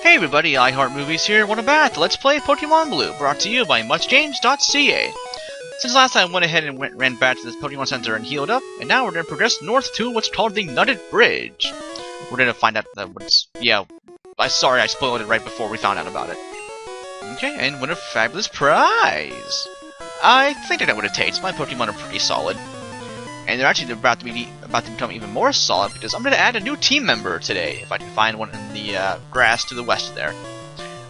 Hey everybody, iheartmovees here. Welcome back to Let's Play Pokemon Blue, brought to you by MuchGames.ca. Since last time I went ahead and ran back to this Pokemon Center and healed up, and now we're going to progress north to what's called the Nugget Bridge. We're going to find out what's... sorry I spoiled it right before we found out about it. Okay, and win a fabulous prize! I think I know what it takes. My Pokemon are pretty solid. And they're actually about to become even more solid because I'm going to add a new team member today, if I can find one in the grass to the west there.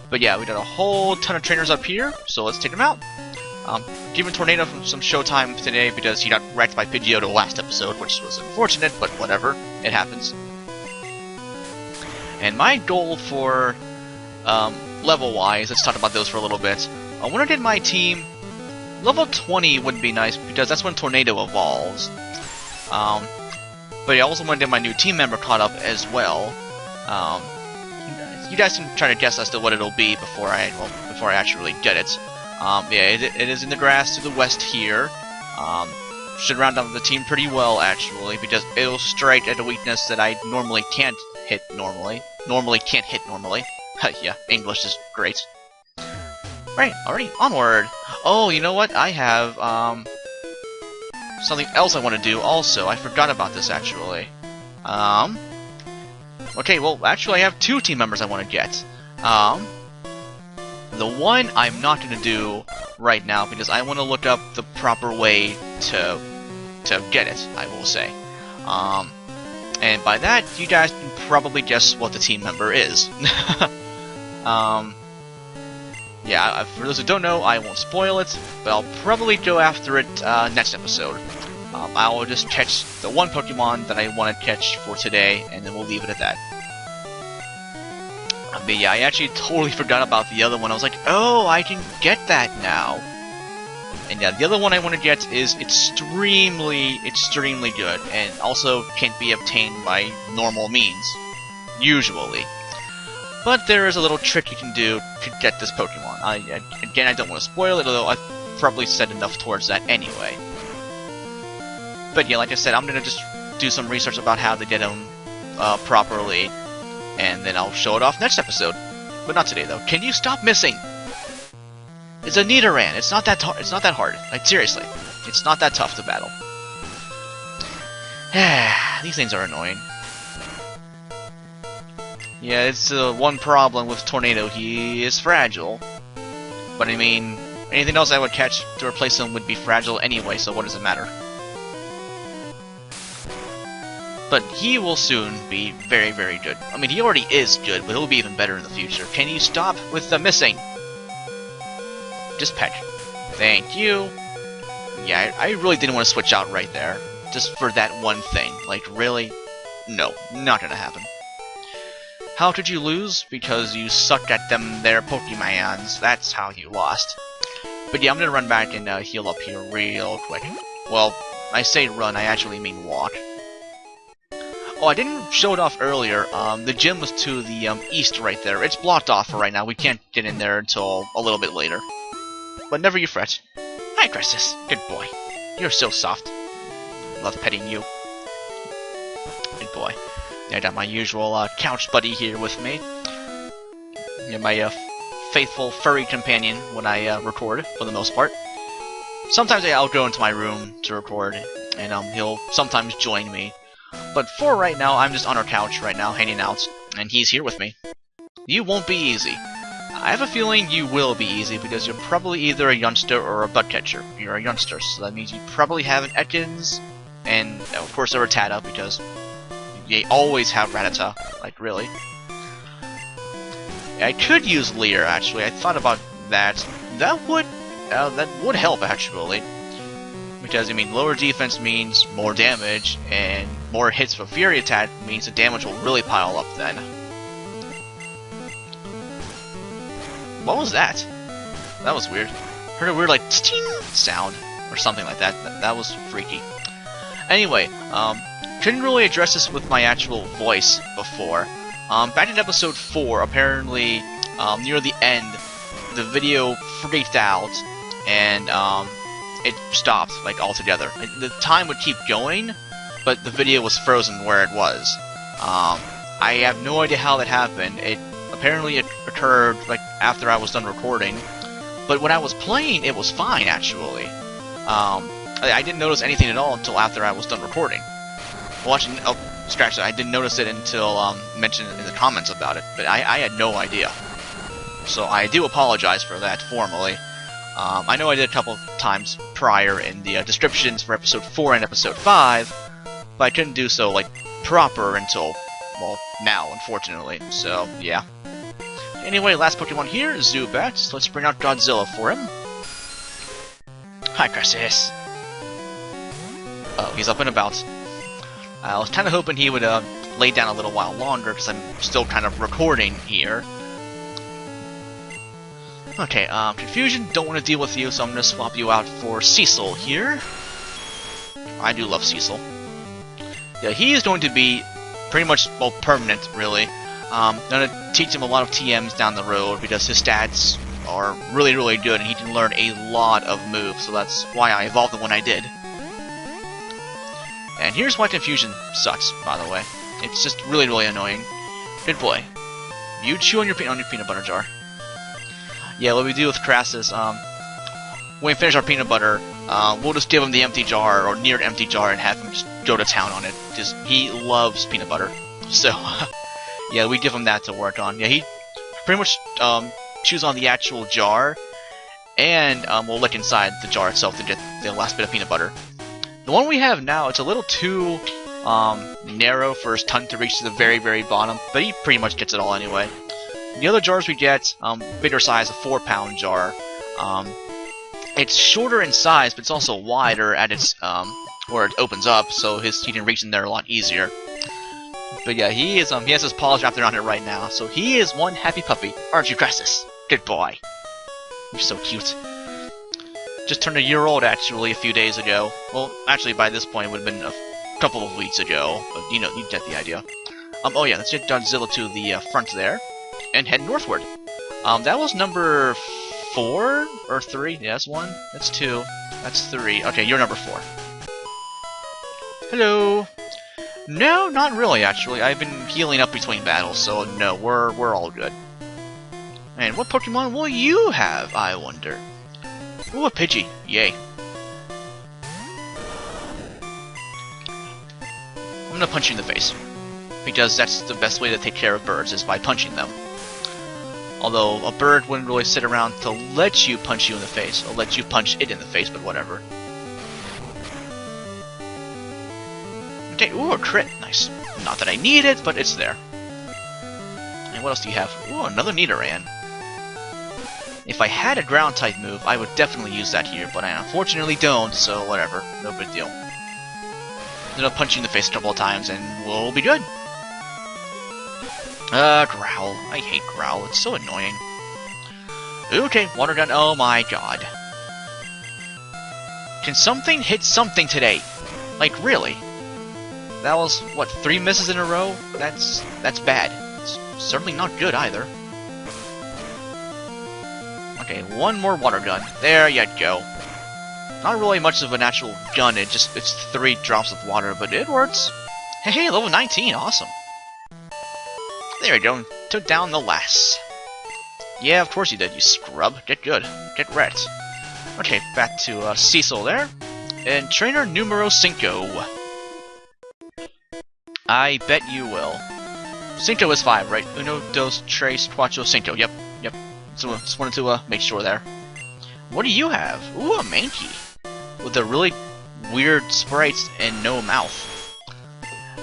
But yeah, we got a whole ton of trainers up here, so let's take them out. Giving Tornado some showtime today because he got wrecked by Pidgeotto last episode, which was unfortunate, but whatever, it happens. And my goal for level-wise, let's talk about those for a little bit. I want to get my team level 20 would be nice because that's when Tornado evolves. But I also want to get my new team member caught up as well. You guys can try to guess as to what it'll be before I actually get it. It is in the grass to the west here. Should round up the team pretty well actually because it'll strike at a weakness that I normally can't hit normally. Yeah, English is great. Right, already onward. Oh, you know what? I have something else I want to do also. I forgot about this actually. Okay, well actually I have two team members I want to get. The one I'm not going to do right now because I want to look up the proper way to get it, I will say. And by that, you guys can probably guess what the team member is. Yeah, for those who don't know, I won't spoil it, but I'll probably go after it next episode. I will just catch the one Pokemon that I want to catch for today, and then we'll leave it at that. But yeah, I actually totally forgot about the other one. I was like, oh, I can get that now. And yeah, the other one I want to get is extremely good, and also can't be obtained by normal means, usually. But there is a little trick you can do to get this Pokemon. Again, I don't want to spoil it, although I've probably said enough towards that anyway. But yeah, like I said, I'm going to just do some research about how to get them properly, and then I'll show it off next episode. But not today, though. Can you stop missing? It's a Nidoran. It's not that hard. Like, seriously. It's not that tough to battle. These things are annoying. Yeah, it's one problem with Tornado. He is fragile. But I mean, anything else I would catch to replace him would be fragile anyway, so what does it matter? But he will soon be very, very good. I mean, he already is good, but he'll be even better in the future. Can you stop with the missing? Just peck. Thank you. Yeah, I really didn't want to switch out right there. Just for that one thing. Like, really? No, not gonna happen. How could you lose? Because you sucked at them there Pokemons. That's how you lost. But yeah, I'm gonna run back and heal up here real quick. Well, I say run, I actually mean walk. Oh, I didn't show it off earlier. The gym was to the east right there. It's blocked off for right now. We can't get in there until a little bit later. But never you fret. Hi, Crestus. Good boy. You're so soft. Love petting you. Good boy. I got my usual couch buddy here with me. Yeah, my faithful furry companion when I record, for the most part. Sometimes I'll go into my room to record, and he'll sometimes join me. But for right now, I'm just on our couch right now, hanging out, and he's here with me. You won't be easy. I have a feeling you will be easy because you're probably either a youngster or a butt catcher. You're a youngster, so that means you probably have an Ekans, and of course a Rattata because they always have Rattata, like really. I could use Leer actually. I thought about that. That would help actually, because I mean lower defense means more damage, and more hits for Fury attack means the damage will really pile up then. What was that? That was weird. Heard a weird like ting sound or something like that. That was freaky. Anyway, couldn't really address this with my actual voice before. Back in episode 4, apparently, near the end, the video freaked out, and, it stopped, like, altogether. The time would keep going, but the video was frozen where it was. I have no idea how that happened. It Apparently it occurred, like, after I was done recording. But when I was playing, it was fine, actually. I didn't notice anything at all until after I was done recording. Watching, oh, scratch that, I didn't notice it until, mentioned in the comments about it. But I had no idea. So I do apologize for that, formally. I know I did a couple of times prior in the descriptions for episode 4 and episode 5, but I couldn't do so, like, proper until, well, now, unfortunately. So, yeah. Anyway, last Pokemon here, Zubat. Let's bring out Godzilla for him. Hi, Crisis. Oh, he's up and about. I was kind of hoping he would lay down a little while longer, because I'm still kind of recording here. Okay, Confusion, don't want to deal with you, so I'm going to swap you out for Cecil here. I do love Cecil. Yeah, he is going to be pretty much, well, permanent, really. Going to teach him a lot of TMs down the road, because his stats are really, really good, and he can learn a lot of moves, so that's why I evolved him when I did. And here's why Confusion sucks, by the way. It's just really, really annoying. Good boy. You chew on your peanut butter jar. Yeah, what we do with Crassus, when we finish our peanut butter, we'll just give him the empty jar, or near empty jar, and have him just go to town on it, because he loves peanut butter. So, yeah, we give him that to work on. Yeah, he pretty much chews on the actual jar, and we'll lick inside the jar itself to get the last bit of peanut butter. The one we have now, it's a little too narrow for his tongue to reach to the very, very bottom, but he pretty much gets it all anyway. The other jars we get, bigger size, a 4-pound jar. It's shorter in size, but it's also wider at its where it opens up, so he can reach in there a lot easier. But yeah, he has his paws wrapped around it right now, so he is one happy puppy, aren't you, Crassus? Good boy. You're so cute. Just turned a year old, actually, a few days ago. Well, actually, by this point, it would have been a couple of weeks ago, but you know, you get the idea. Oh yeah, let's get Godzilla to the front there. And head northward. That was number 4 or 3. Yeah, that's 1. That's 2. That's 3. Okay, you're number 4. Hello. No, not really. Actually, I've been healing up between battles, so no, we're all good. And what Pokemon will you have? I wonder. Ooh, a Pidgey. Yay. I'm gonna punch you in the face, because that's the best way to take care of birds, is by punching them. Although, a bird wouldn't really sit around to let you punch you in the face, or let you punch it in the face, but whatever. Okay, ooh, a crit. Nice. Not that I need it, but it's there. And what else do you have? Ooh, another Nidoran. If I had a ground-type move, I would definitely use that here, but I unfortunately don't, so whatever. No big deal. Then I'll punch you in the face a couple of times, and we'll be good. Growl. I hate Growl. It's so annoying. Okay, water gun. Oh my god. Can something hit something today? Like, really? That was, what, 3 misses in a row? That's bad. It's certainly not good, either. Okay, one more water gun. There you go. Not really much of an actual gun, it's 3 drops of water, but it works. Hey, level 19, awesome. There we go, took down the lass. Yeah, of course you did, you scrub. Get good. Get wrecked. Okay, back to Cecil there. And trainer numero 5. I bet you will. 5 is 5, right? 1, 2, 3, 4, 5. Yep. So just wanted to make sure there. What do you have? Ooh, a Mankey. With the really weird sprites and no mouth.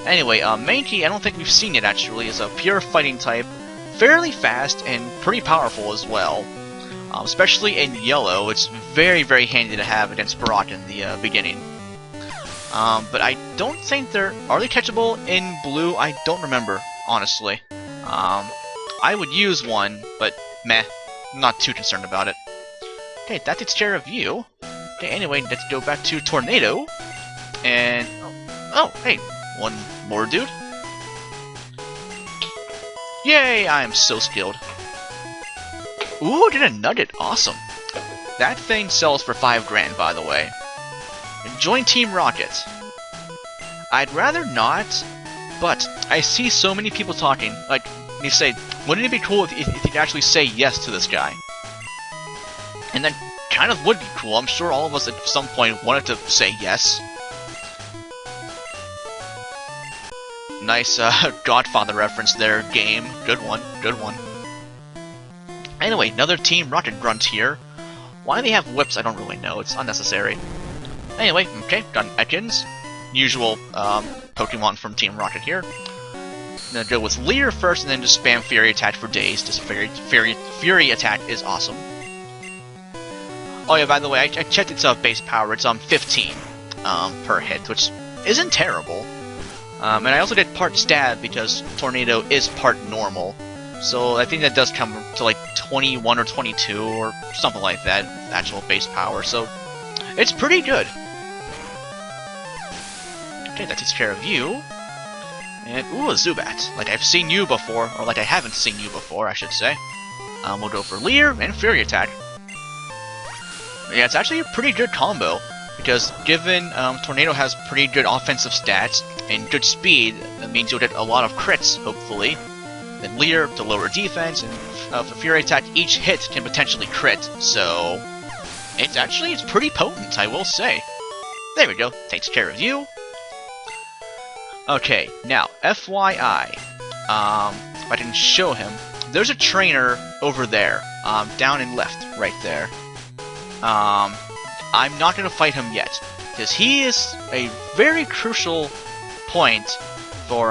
Anyway, Mankey, I don't think we've seen it actually, is a pure fighting type, fairly fast and pretty powerful as well. Especially in yellow, it's very, very handy to have against Brock in the beginning. But I don't think are they catchable in blue? I don't remember, honestly. I would use one, but meh, I'm not too concerned about it. Okay, that takes care of you. Okay, anyway, let's go back to Tornado. And oh, hey, one more dude. Yay, I am so skilled. Ooh, did a Nugget, awesome. That thing sells for 5 grand, by the way. Join Team Rocket. I'd rather not, but I see so many people talking, like, you say, wouldn't it be cool if you could actually say yes to this guy? And that kind of would be cool. I'm sure all of us at some point wanted to say yes. Nice Godfather reference there, game. Good one, good one. Anyway, another Team Rocket grunt here. Why they have whips, I don't really know. It's unnecessary. Anyway, okay, got an Ekans. Usual Pokemon from Team Rocket here. I'm gonna go with Leer first and then just spam Fury Attack for days. Just Fury Attack is awesome. Oh yeah, by the way, I checked its base power. It's 15 per hit, which isn't terrible. And I also did part stab because Tornado is part normal. So I think that does come to like 21 or 22 or something like that, actual base power. So it's pretty good. Okay, that takes care of you. And, ooh, a Zubat. Like I've seen you before, or like I haven't seen you before, I should say. We'll go for Leer and Fury Attack. Yeah, it's actually a pretty good combo. Because given Tornado has pretty good offensive stats and good speed, that means you'll get a lot of crits, hopefully. Then Leer to lower defense, and for Fury Attack, each hit can potentially crit. So it's pretty potent, I will say. There we go, takes care of you. Okay, now FYI, if I can show him, there's a trainer over there, down and left, right there. I'm not going to fight him yet, because he is a very crucial point for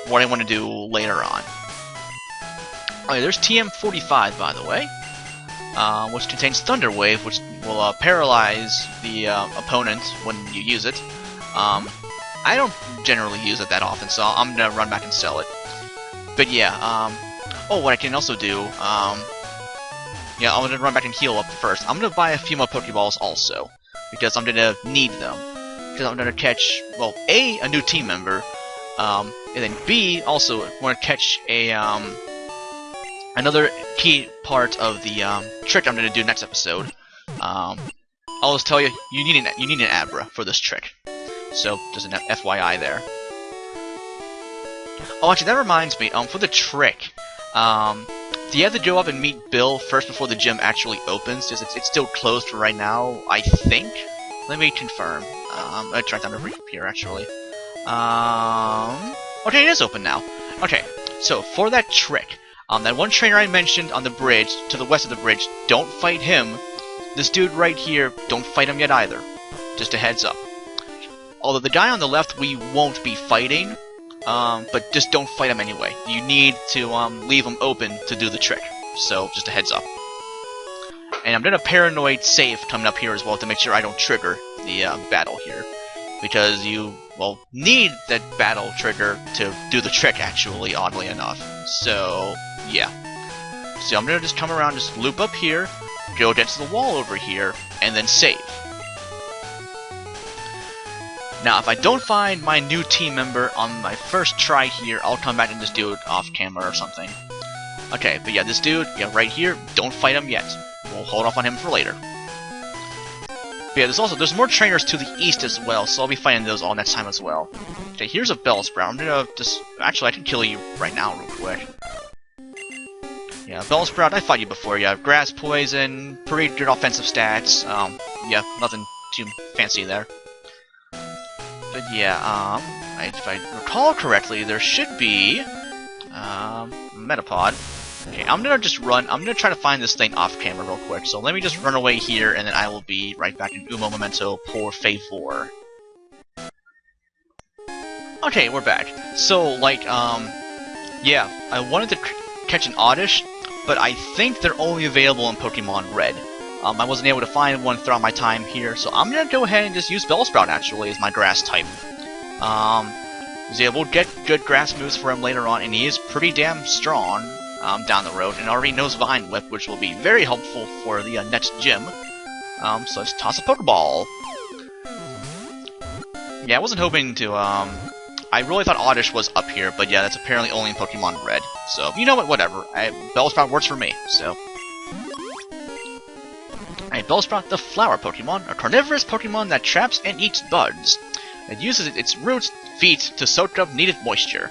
what I want to do later on. Okay, there's TM45, by the way, which contains Thunder Wave, which will paralyze the opponent when you use it. I don't generally use it that often, so I'm going to run back and sell it. But yeah, oh, what I can also do, yeah, I'm going to run back and heal up first. I'm going to buy a few more Pokeballs also, because I'm going to need them. Because I'm going to catch, well, A, new team member, and then B, also want to catch a, another key part of the trick I'm going to do next episode. I'll just tell you, you need an Abra for this trick. So, just an FYI there. Oh, actually, that reminds me, for the trick, do you have to go up and meet Bill first before the gym actually opens? Because it's still closed for right now, I think? Let me confirm. I'm gonna try down over here, actually. Okay, it is open now. Okay, so for that trick, that one trainer I mentioned on the bridge, to the west of the bridge, don't fight him. This dude right here, don't fight him yet either. Just a heads up. Although the guy on the left we won't be fighting, but just don't fight him anyway. You need to leave him open to do the trick. So, just a heads up. And I'm gonna paranoid save coming up here as well to make sure I don't trigger the battle here. Because you, well, need that battle trigger to do the trick, actually, oddly enough. So, yeah. So I'm gonna just come around, just loop up here, go against the wall over here, and then save. Now, if I don't find my new team member on my first try here, I'll come back and just do it off camera or something. Okay, but yeah, this dude, yeah, right here, don't fight him yet. We'll hold off on him for later. But yeah, there's more trainers to the east as well, so I'll be fighting those all next time as well. Okay, here's a Bellsprout. I'm gonna just... Actually, I can kill you right now real quick. Yeah, Bellsprout, I fought you before. You have Grass Poison, pretty good offensive stats. Yeah, nothing too fancy there. But yeah, if I recall correctly, there should be Metapod. Okay, I'm gonna just run. I'm gonna try to find this thing off camera real quick. So let me just run away here, and then I will be right back in Umo Memento por favor. Okay, we're back. So like, yeah, I wanted to catch an Oddish, but I think they're only available in Pokemon Red. I wasn't able to find one throughout my time here, so I'm gonna go ahead and just use Bellsprout actually as my grass type. Yeah, we'll get good grass moves for him later on, and he is pretty damn strong down the road, and already knows Vine Whip, which will be very helpful for the next gym. So let's toss a Pokeball. Yeah, I wasn't hoping to, I really thought Oddish was up here, but yeah, that's apparently only in Pokemon Red. So, you know what, whatever. Bellsprout works for me, so... Alright, Bellsprout, the flower Pokemon, a carnivorous Pokemon that traps and eats bugs. It uses its roots, feet, to soak up needed moisture.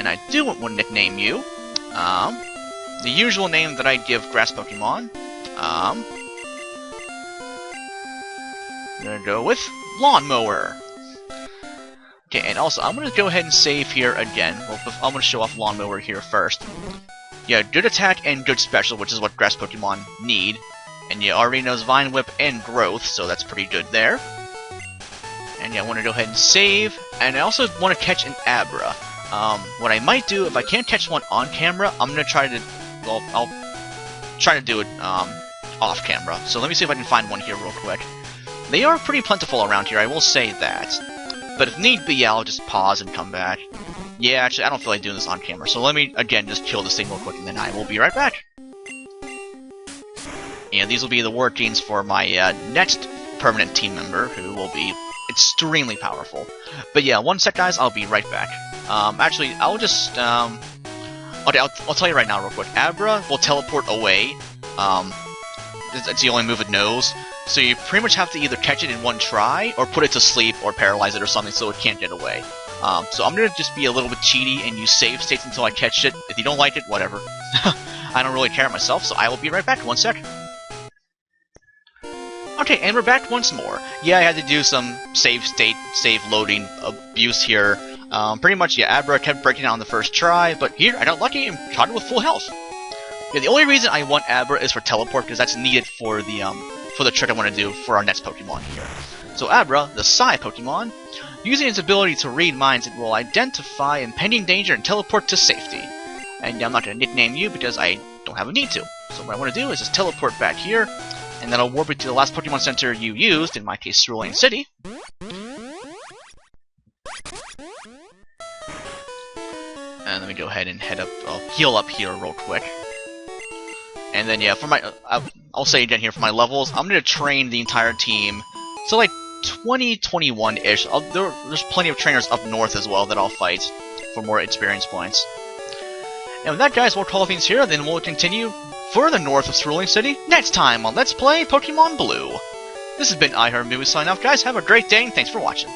and I do want to nickname you. The usual name that I give grass Pokemon. I'm gonna go with Lawnmower. Okay, and also I'm gonna go ahead and save here again. Well, I'm gonna show off Lawnmower here first. Yeah, good attack and good special, which is what grass Pokemon need. And you already knows Vine Whip and Growth, so that's pretty good there. And yeah, I want to go ahead and save. And I also want to catch an Abra. What I might do, if I can't catch one on camera, I'm gonna try to, well, I'll try to do it off camera. So let me see if I can find one here real quick. They are pretty plentiful around here, I will say that. But if need be, yeah, I'll just pause and come back. Yeah, actually, I don't feel like doing this on camera, so let me, again, just kill this thing real quick, and then I will be right back. And these will be the word genes for my next permanent team member, who will be extremely powerful. But yeah, one sec, guys, I'll be right back. Actually, I'll just, okay, I'll tell you right now real quick. Abra will teleport away. It's the only move it knows. So you pretty much have to either catch it in one try, or put it to sleep, or paralyze it or something so it can't get away. So I'm gonna just be a little bit cheaty and use save states until I catch it. If you don't like it, whatever. I don't really care myself, so I will be right back. One sec. Okay, and we're back once more. Yeah, I had to do some save state, save loading abuse here. Pretty much, yeah, Abra kept breaking out on the first try, but here, I got lucky and caught it with full health. Yeah, the only reason I want Abra is for teleport, because that's needed for the trick I want to do for our next Pokemon here. So Abra, the Psy Pokemon, using its ability to read minds, it will identify impending danger and teleport to safety. And I'm not going to nickname you because I don't have a need to. So what I want to do is just teleport back here, and then I'll warp it to the last Pokemon Center you used, in my case Cerulean City. And let me go ahead and heal up here real quick. And then yeah, for my, I'll say again here, for my levels, I'm going to train the entire team to like 20-21-ish. There's plenty of trainers up north as well that I'll fight for more experience points. And with that, guys, we'll call things here, then we'll continue further north of Cerulean City next time on Let's Play Pokemon Blue. This has been iHeartMovees signing off, guys. Have a great day, and thanks for watching.